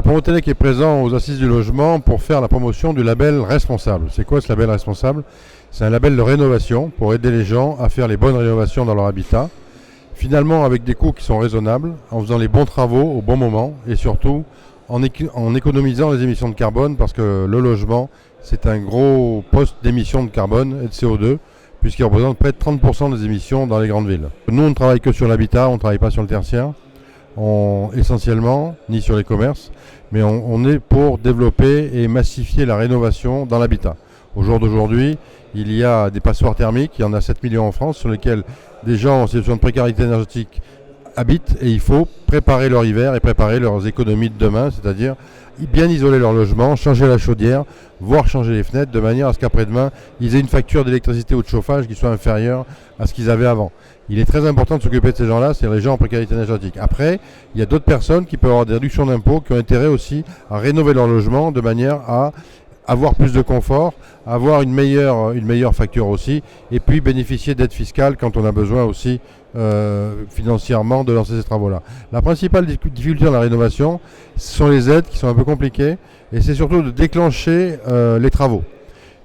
Promotelec est présent aux Assises du logement pour faire la promotion du label responsable. C'est quoi ce label responsable? C'est un label de rénovation pour aider les gens à faire les bonnes rénovations dans leur habitat, finalement avec des coûts qui sont raisonnables, en faisant les bons travaux au bon moment et surtout en économisant les émissions de carbone, parce que le logement, c'est un gros poste d'émissions de carbone et de CO2, puisqu'il représente près de 30% des émissions dans les grandes villes. Nous, on ne travaille que sur l'habitat, on ne travaille pas sur le tertiaire, essentiellement, ni sur les commerces, mais on est pour développer et massifier la rénovation dans l'habitat. Au jour d'aujourd'hui, il y a des passoires thermiques, il y en a 7 millions en France, sur lesquels des gens en situation de précarité énergétique habitent, et il faut préparer leur hiver et préparer leurs économies de demain, c'est-à-dire bien isoler leur logement, changer la chaudière, voire changer les fenêtres, de manière à ce qu'après-demain, ils aient une facture d'électricité ou de chauffage qui soit inférieure à ce qu'ils avaient avant. Il est très important de s'occuper de ces gens-là, c'est les gens en précarité énergétique. Après, il y a d'autres personnes qui peuvent avoir des réductions d'impôts, qui ont intérêt aussi à rénover leur logement de manière à avoir plus de confort, avoir une meilleure facture aussi, et puis bénéficier d'aides fiscales quand on a besoin aussi financièrement de lancer ces travaux-là. La principale difficulté dans la rénovation, ce sont les aides qui sont un peu compliquées, et c'est surtout de déclencher les travaux.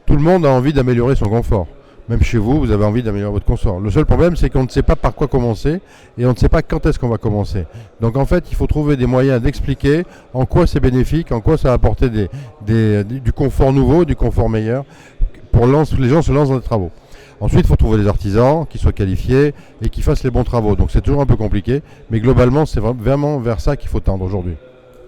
Tout le monde a envie d'améliorer son confort. Même chez vous, vous avez envie d'améliorer votre confort. Le seul problème, c'est qu'on ne sait pas par quoi commencer et on ne sait pas quand est-ce qu'on va commencer. Donc en fait, il faut trouver des moyens d'expliquer en quoi c'est bénéfique, en quoi ça va apporter du confort nouveau, du confort meilleur, pour que les gens se lancent dans des travaux. Ensuite, il faut trouver des artisans qui soient qualifiés et qui fassent les bons travaux. Donc c'est toujours un peu compliqué, mais globalement, c'est vraiment vers ça qu'il faut tendre aujourd'hui.